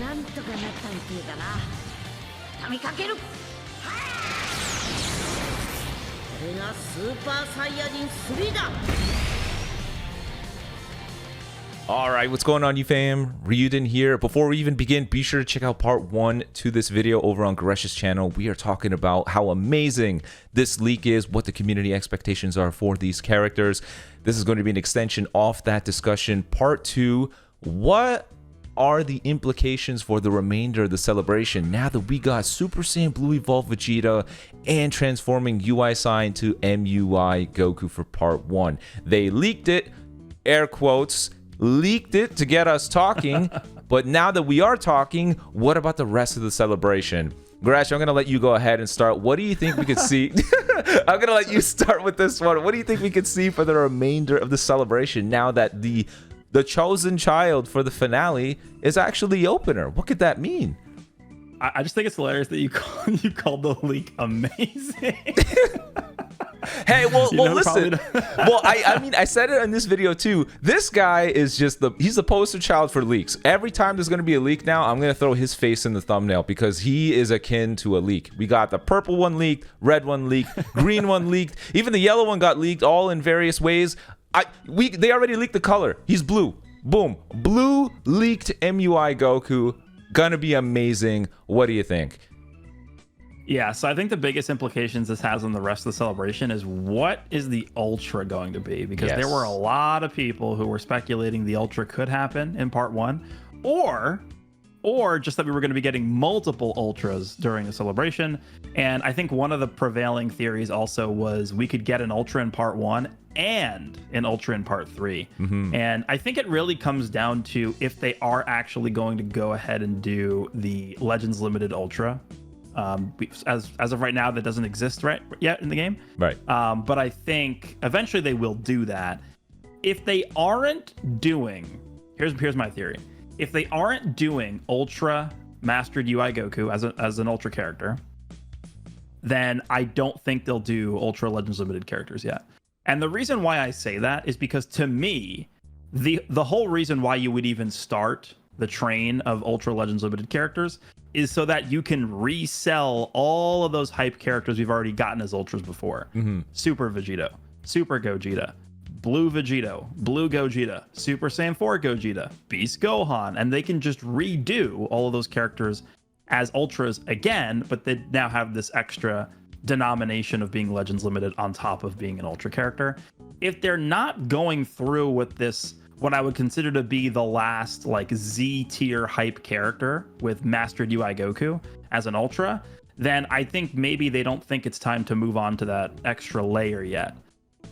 なんとかなったみてえだな。畳みかける。これがスーパーサイヤ人3だ。Alright, what's going on, you fam? Raiyuden here. Before we even begin, be sure to check out part 1 to this video over on GORESH's channel. We are talking about how amazing this leak is, what the community expectations are for these characters. This is going to be an extension of that discussion. Part 2, what are the implications for the remainder of the celebration now that we got Super Saiyan Blue Evolved Vegeta and transforming UI Sign to MUI Goku for part 1? They leaked it, air quotes, leaked it to get us talking, but now that we are talking, what about the rest of the celebration? Goresh, I'm gonna let you go ahead and start. What do you think we could see? I'm gonna let you start with this one. What do you think we could see for the remainder of the celebration now that the chosen child for the finale is actually the opener? What could that mean? I just think it's hilarious that you called the leak amazing. Hey, well, listen. Well, I mean, I said it in this video too. This guy is just he's the poster child for leaks. Every time there's going to be a leak now, I'm going to throw his face in the thumbnail because he is akin to a leak. We got the purple one leaked, red one leaked, green one leaked, even the yellow one got leaked, all in various ways. They already leaked the color. He's blue. Boom. Blue leaked MUI Goku. Gonna be amazing. What do you think? Yeah, so I think the biggest implications this has on the rest of the celebration is what is the Ultra going to be? Because there were a lot of people who were speculating the Ultra could happen in part 1, or just that we were going to be getting multiple Ultras during the celebration. And I think one of the prevailing theories also was we could get an Ultra in part 1 and an Ultra in part 3. And I think it really comes down to if they are actually going to go ahead and do the Legends Limited Ultra. As of right now, that doesn't exist yet in the game. Right. But I think eventually they will do that. If they aren't doing, here's my theory. If they aren't doing Ultra Mastered UI Goku as an Ultra character, then I don't think they'll do Ultra Legends Limited characters yet. And the reason why I say that is because to me, the whole reason why you would even start the train of Ultra Legends Limited characters is so that you can resell all of those hype characters we've already gotten as Ultras before. Super Vegeta, Super Gogeta, Blue Vegito, Blue Gogeta, Super Saiyan 4 Gogeta, Beast Gohan, and they can just redo all of those characters as Ultras again, but they now have this extra denomination of being Legends Limited on top of being an Ultra character. If they're not going through with this, what I would consider to be the last like Z tier hype character with Mastered UI Goku as an Ultra, then I think maybe they don't think it's time to move on to that extra layer yet.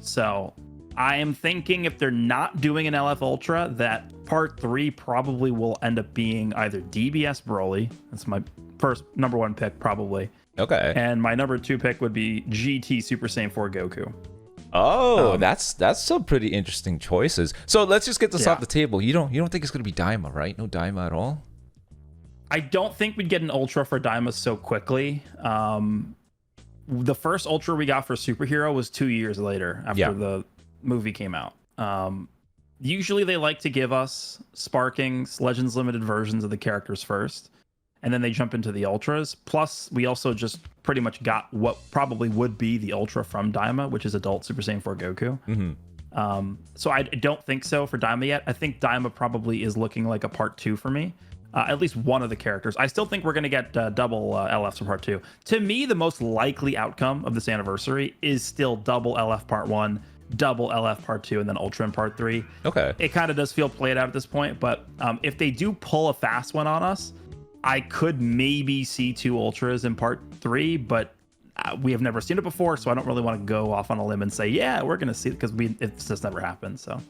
So I am thinking if they're not doing an LF Ultra, that part 3 probably will end up being either DBS Broly. That's my first number 1 pick probably. Okay. And my number 2 pick would be GT Super Saiyan 4 Goku. Oh, that's some pretty interesting choices. So let's just get this off the table. You don't think it's gonna be Daima, right? No Daima at all? I don't think we'd get an Ultra for Daima so quickly. The first Ultra we got for Superhero was 2 years later after the movie came out. Usually they like to give us Sparkings, Legends Limited versions of the characters first, and then they jump into the Ultras. Plus, we also just pretty much got what probably would be the Ultra from Daima, which is Adult Super Saiyan 4 Goku. So I don't think so for Daima yet. I think Daima probably is looking like a part 2 for me. At least one of the characters. I still think we're going to get double LFs for part 2. To me, the most likely outcome of this anniversary is still double LF part 1, double LF part 2, and then Ultra in part 3. Okay. It kind of does feel played out at this point, but if they do pull a fast one on us, I could maybe see 2 Ultras in part 3, but we have never seen it before, so I don't really want to go off on a limb and say, yeah, we're going to see it, because it's just never happened, so...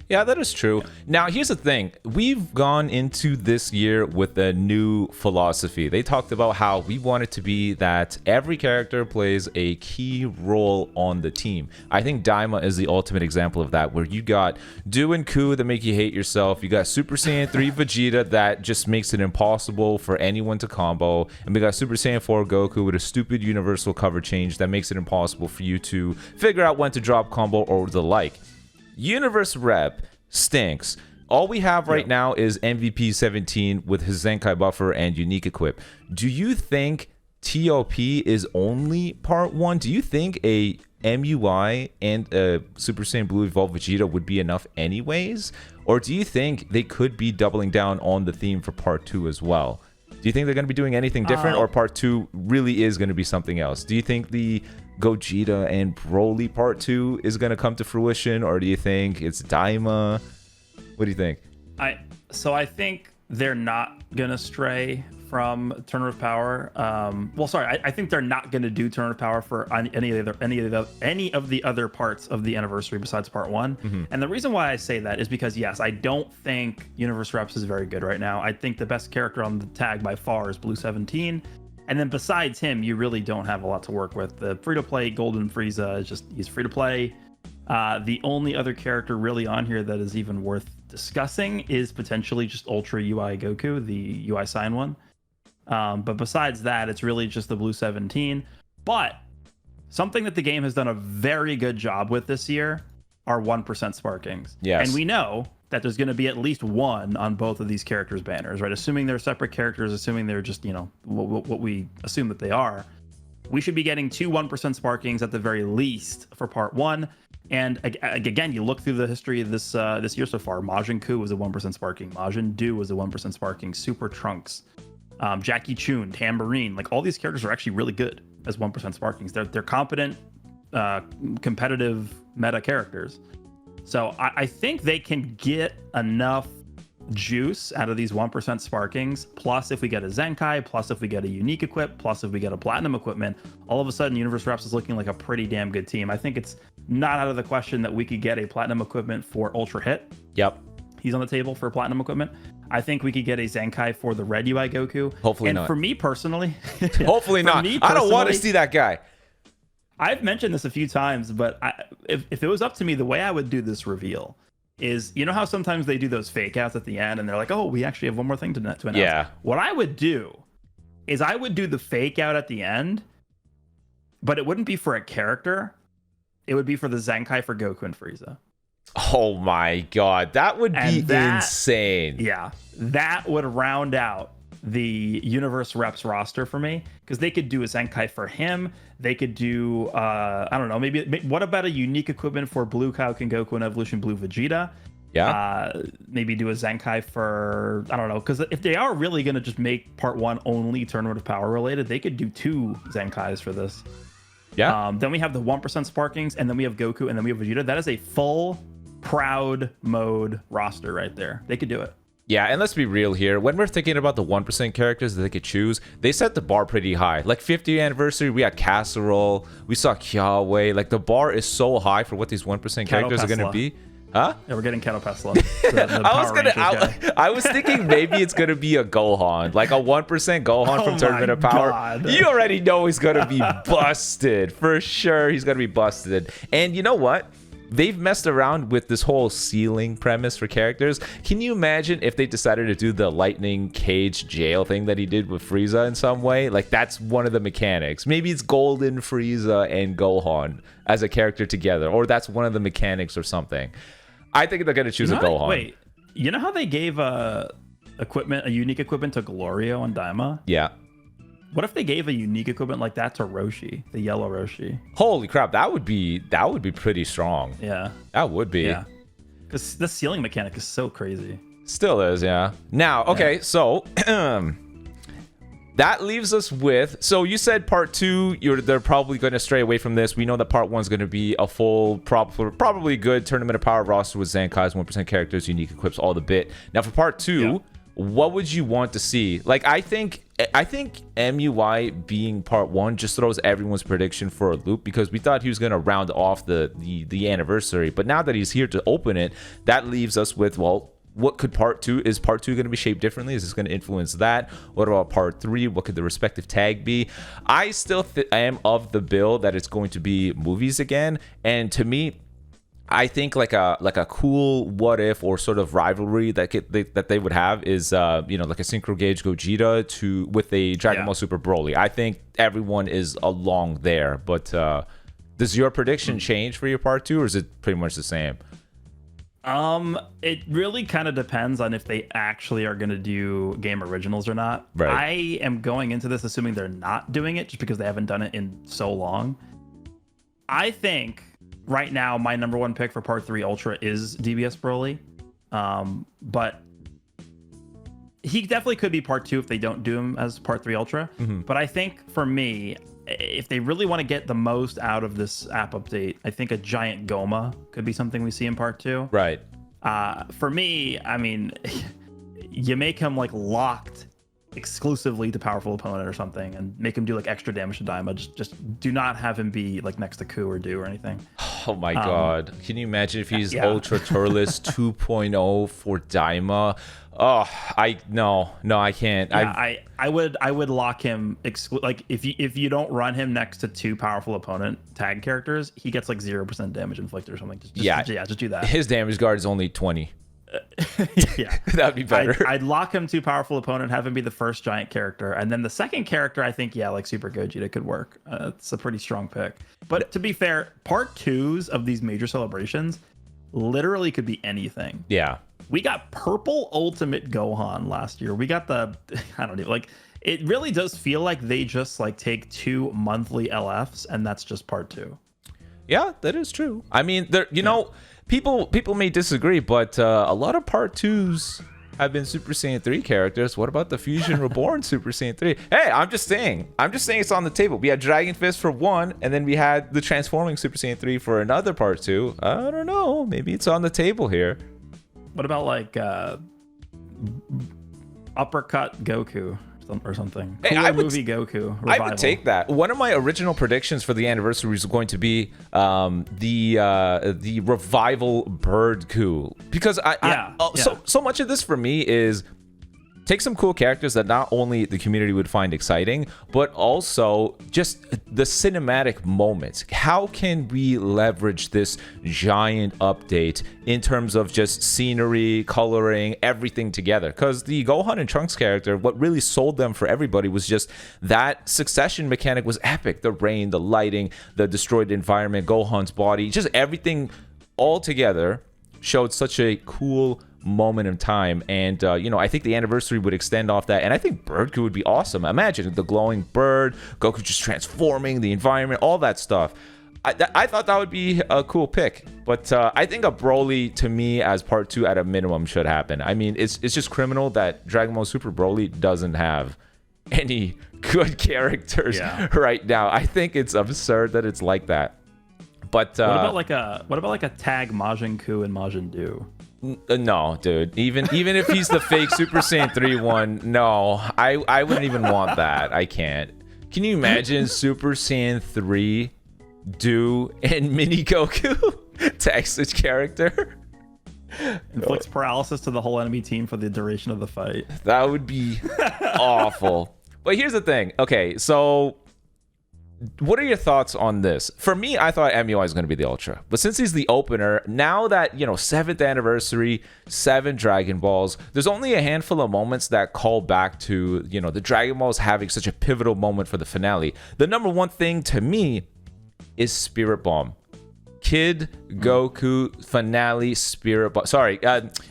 Yeah, that is true. Now, here's the thing. We've gone into this year with a new philosophy. They talked about how we want it to be that every character plays a key role on the team. I think Daima is the ultimate example of that, where you got Do and Ku that make you hate yourself. You got Super Saiyan 3 Vegeta that just makes it impossible for anyone to combo. And we got Super Saiyan 4 Goku with a stupid universal cover change that makes it impossible for you to figure out when to drop combo or the like. Universe Rep stinks. All we have right now is MVP 17 with his Zenkai buffer and unique equip. Do you think TOP is only part 1? Do you think a MUI and a Super Saiyan Blue Evolved Vegeta would be enough anyways? Or do you think they could be doubling down on the theme for part 2 as well? Do you think they're going to be doing anything different, or part 2 really is going to be something else? Do you think the Gogeta and Broly part 2 is going to come to fruition, or do you think it's Daima? What do you think? So I think they're not gonna stray from Tournament of Power. I think they're not gonna do Tournament of Power for any of the other parts of the anniversary besides part 1. And the reason why I say that is because, yes, I don't think Universe Reps is very good right now. I think the best character on the tag by far is Blue 17. And then besides him, you really don't have a lot to work with. The free-to-play Golden Frieza is he's free-to-play. The only other character really on here that is even worth discussing is potentially just Ultra UI Goku, the UI Sign one. But besides that, it's really just the Blue 17. But something that the game has done a very good job with this year are 1% sparkings. Yes. And we know that there's going to be at least one on both of these characters' banners, right? Assuming they're separate characters, assuming they're just, what we assume that they are. We should be getting 2 1% sparkings at the very least for part 1. And again, you look through the history of this year so far. Majin Ku was a 1% sparking. Majin Du was a 1% sparking. Super Trunks, Jackie Chun, Tambourine, like all these characters are actually really good as 1% sparkings. They're competent, competitive meta characters. So I think they can get enough juice out of these 1% sparkings. Plus, if we get a Zenkai, plus if we get a unique equip, plus if we get a platinum equipment, all of a sudden Universe Reps is looking like a pretty damn good team. I think it's not out of the question that we could get a platinum equipment for Ultra Hit. Yep. He's on the table for platinum equipment. I think we could get a Zenkai for the Red UI Goku. Hopefully not. And for me personally, hopefully not. I don't want to see that guy. I've mentioned this a few times, but if it was up to me, the way I would do this reveal is, you know how sometimes they do those fake outs at the end and they're like, oh, we actually have one more thing to announce. Yeah. What I would do is I would do the fake out at the end, but it wouldn't be for a character. It would be for the Zenkai for Goku and Frieza. Oh my god, that would be insane. Yeah, that would round out the Universe Reps roster for me, because they could do a Zenkai for him. They could do, I don't know, maybe what about a unique equipment for Blue Kaioken Goku and Evolution Blue Vegeta? Yeah. Maybe do a Zenkai for, I don't know, because if they are really going to just make part 1 only Tournament of Power related, they could do 2 Zenkais for this. Yeah. Then we have the 1% sparkings, and then we have Goku, and then we have Vegeta. That is a full proud mode roster right there. They could do it. Yeah, and let's be real here. When we're thinking about the 1% characters that they could choose, they set the bar pretty high. Like 50th anniversary, we had Casserole, we saw Kiawe. Like the bar is so high for what these 1% characters are going to be. Huh? Yeah, we're getting Keto Pesla. I was thinking maybe it's gonna be a Gohan, like a 1% Gohan from Tournament of Power. God. You already know he's gonna be busted for sure. He's gonna be busted. And you know what? They've messed around with this whole ceiling premise for characters. Can you imagine if they decided to do the lightning cage jail thing that he did with Frieza in some way? Like that's one of the mechanics. Maybe it's Golden Frieza and Gohan as a character together, or that's one of the mechanics or something. I think they're going to choose a Gohan. Wait, you know how they gave a unique equipment to Glorio and Daima? Yeah. What if they gave a unique equipment like that to Roshi, the yellow Roshi? Holy crap, that would be pretty strong. Yeah. That would be. Yeah. Because the ceiling mechanic is so crazy. Still is, yeah. Now, okay, so that leaves us with, so you said part 2, they're probably going to stray away from this. We know that part 1 is going to be a full, probably good Tournament of Power roster with Zenkai's 1% characters, unique equips, all the bit. Now for part 2, what would you want to see? Like, I think MUI being part 1 just throws everyone's prediction for a loop, because we thought he was going to round off the anniversary. But now that he's here to open it, that leaves us with, well, what could part 2? Is part 2 going to be shaped differently? Is this going to influence that? What about part 3? What could the respective tag be? I still am of the bill that it's going to be movies again. And to me, I think like a cool what if or sort of rivalry that they would have is like a Synchro Gauge Gogeta with a Dragon Ball Super Broly. I think everyone is along there. But does your prediction change for your part 2, or is it pretty much the same? It really kind of depends on if they actually are going to do game originals or not. Right. I am going into this assuming they're not doing it just because they haven't done it in so long. I think right now my number one pick for Part 3 Ultra is DBS Broly. But he definitely could be Part 2 if they don't do him as Part 3 Ultra. But I think for me, if they really want to get the most out of this app update, I think a giant Goma could be something we see in Part 2. Right. For me, I mean, you make him like locked exclusively to powerful opponent or something and make him do like extra damage to Daima. Just do not have him be like next to Ku or Do or anything. Oh my god. Can you imagine if he's Ultra Turles 2.0 for Daima? Oh, no, I can't. Yeah, I would lock him like if you don't run him next to two powerful opponent tag characters, he gets like 0% damage inflicted or something. Just do that. His damage guard is only 20. Yeah, that'd be better. I'd lock him to powerful opponent, have him be the first giant character, and then the second character, I think, like Super Gogeta could work. It's a pretty strong pick. But to be fair, Part 2s of these major celebrations literally could be anything. Yeah. We got Purple Ultimate Gohan last year. We got I don't know, like, it really does feel like they just like take 2 monthly LFs and that's just Part 2. Yeah, that is true. I mean, there, know, people may disagree, but a lot of Part 2s have been Super Saiyan 3 characters. What about the Fusion Reborn Super Saiyan 3? Hey, I'm just saying it's on the table. We had Dragon Fist for one, and then we had the Transforming Super Saiyan 3 for another Part 2. I don't know. Maybe it's on the table here. What about like Uppercut Goku or something? Hey, Movie Goku revival. I would take that. One of my original predictions for the anniversary was going to be the revival Bird Coup, because so much of this for me is take some cool characters that not only the community would find exciting, but also just the cinematic moments. How can we leverage this giant update in terms of just scenery, coloring, everything together? Because the Gohan and Trunks character, what really sold them for everybody was just that succession mechanic was epic. The rain, the lighting, the destroyed environment, Gohan's body, just everything all together showed such a cool moment in time. And I think the anniversary would extend off that, and I think Bird Coup would be awesome. Imagine the glowing bird, Goku just transforming the environment, all that stuff. I thought that would be a cool pick, but I think a Broly to me as Part 2 at a minimum should happen. I mean, it's just criminal that Dragon Ball Super Broly doesn't have any good characters right now. I think it's absurd that it's like that. But what about like a tag Majin Ku and Majin Du? No, dude. Even if he's the fake Super Saiyan 3 one, no, I wouldn't even want that. I can't. Can you imagine Super Saiyan 3 Do and Mini Goku tag switch character? Inflicts paralysis to the whole enemy team for the duration of the fight. That would be awful. But here's the thing. Okay, so what are your thoughts on this? For me, I thought MUI was going to be the Ultra. But since he's the opener, now that, 7th anniversary, 7 Dragon Balls, there's only a handful of moments that call back to, the Dragon Balls having such a pivotal moment for the finale. The number one thing to me is Spirit Bomb. Kid Goku finale Spirit Bomb. Sorry,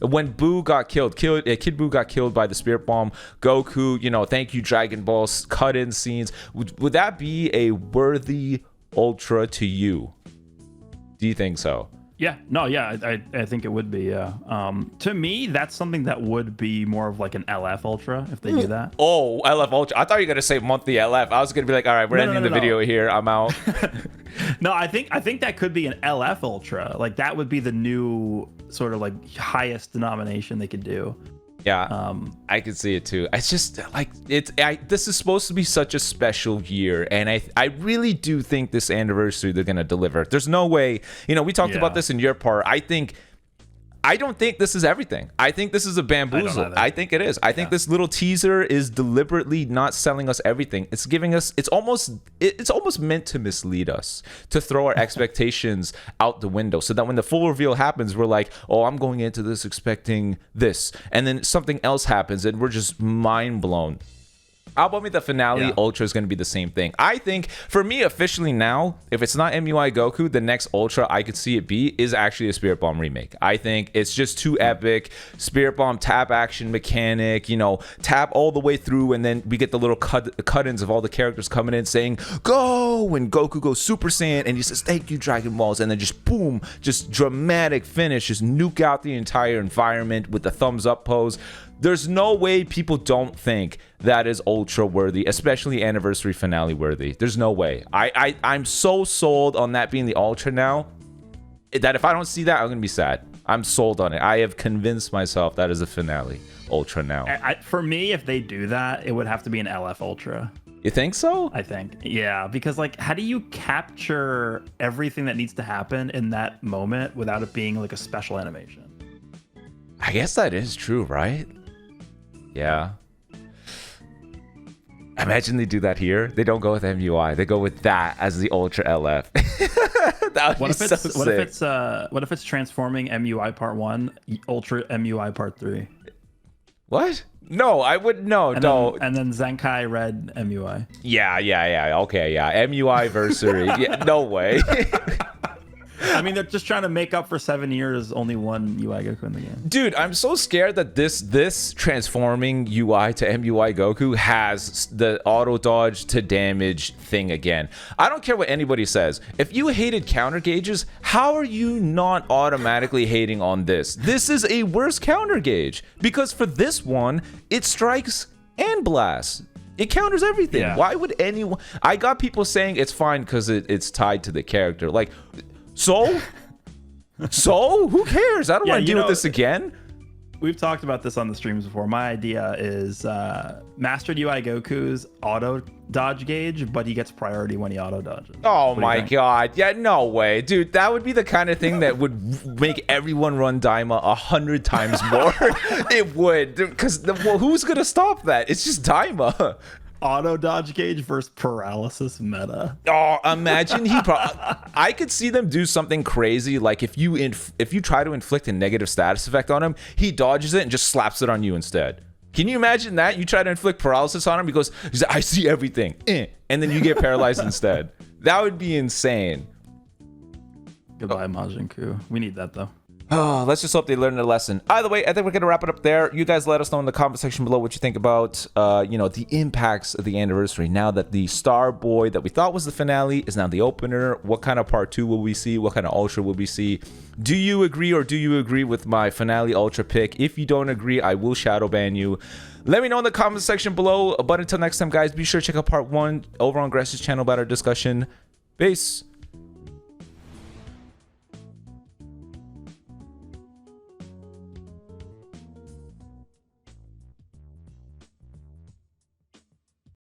when Boo got killed, Kid Boo got killed by the Spirit Bomb. Goku, thank you Dragon Balls, cut-in scenes. Would that be a worthy Ultra to you? Do you think so? Yeah, no, yeah, I think it would be, yeah. To me, that's something that would be more of like an LF Ultra if they do that. Oh, LF Ultra. I thought you were going to say monthly LF. I was going to be like, all right, we're ending the video here. I'm out. No, I think that could be an LF Ultra. Like that would be the new sort of like highest denomination they could do. Yeah, I could see it too. It's just like this is supposed to be such a special year, and I really do think this anniversary they're gonna deliver. There's no way, we talked about this in your part. I don't think this is everything. I think this is a bamboozle. I think it is. I think this little teaser is deliberately not selling us everything. It's giving us, it's almost meant to mislead us, to throw our expectations out the window so that when the full reveal happens, we're like, oh, I'm going into this expecting this. And then something else happens and we're just mind blown. I'll bet me the finale Yeah. Ultra is going to be the same thing. I think for me officially now, if it's not MUI Goku, the next Ultra I could see it be is actually a Spirit Bomb remake. I think it's just too epic. Spirit Bomb tap action mechanic, you know, tap all the way through, and then we get the little cut-ins of all the characters coming in saying go, and Goku goes Super Saiyan and he says thank you Dragon Balls, and then just boom, just dramatic finish, just nuke out the entire environment with the thumbs up pose. There's no way people don't think that is Ultra worthy, especially anniversary finale worthy. There's no way. I'm so sold on that being the Ultra now that if I don't see that, I'm gonna be sad. I'm sold on it. I have convinced myself that is a finale Ultra now. For me, if they do that, it would have to be an LF Ultra. You think so? I think, yeah, because like, how do you capture everything that needs to happen in that moment without it being like a special animation? I guess that is true, right? Yeah. Imagine they do that here. They don't go with MUI. They go with that as the Ultra LF. That would be so sick. What if it's transforming MUI Part 1, Ultra MUI Part 3? What? No, I would no. And then Zenkai Red MUI. Yeah. Okay, yeah. MUI versary. Yeah, no way. I mean, they're just trying to make up for 7 years, only one UI Goku in the game. Dude, I'm so scared that this transforming UI to MUI Goku has the auto dodge to damage thing again. I don't care what anybody says. If you hated counter gauges, how are you not automatically hating on this? This is a worse counter gauge because for this one, it strikes and blasts. It counters everything. Yeah. Why would anyone? I got people saying it's fine because it's tied to the character. Like, so who cares? I don't want to deal with this again. We've talked about this on the streams before. My idea is Mastered UI Goku's auto dodge gauge, but he gets priority when he auto dodges. Oh my god. Yeah, no way. Dude, that would be the kind of thing that would make everyone run Daima 100 times more. It would. Because who's going to stop that? It's just Daima. Auto dodge gauge versus paralysis meta. Oh, imagine I could see them do something crazy, like if you try to inflict a negative status effect on him, he dodges it and just slaps it on you instead. Can you imagine that? You try to inflict paralysis on him because he's like, I see everything, and then you get paralyzed instead. That would be insane. Goodbye, Majin Ku. We need that though. Oh, let's just hope they learned a lesson. Either way, I think we're going to wrap it up there. You guys let us know in the comment section below what you think about, the impacts of the anniversary. Now that the Star Boy that we thought was the finale is now the opener. What kind of part 2 will we see? What kind of Ultra will we see? Do you agree or do you agree with my finale Ultra pick? If you don't agree, I will shadow ban you. Let me know in the comment section below. But until next time, guys, be sure to check out part 1 over on GORESH's channel about our discussion. Peace.